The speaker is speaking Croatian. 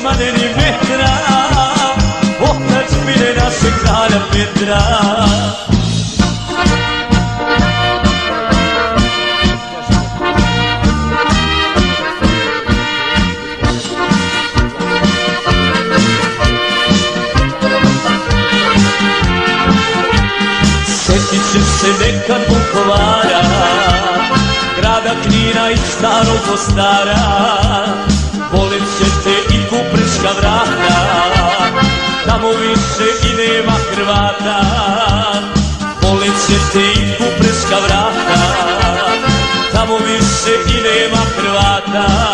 mane ni metra, otadžbine našeg kralja Petra. Sjetit ćeš se nekad Vukovara, grada Knina i starog Mostara. Volit će te i Kupreška vrata, tamo više i nema Hrvata. Volit će te i Kupreška vrata, tamo više i nema Hrvata.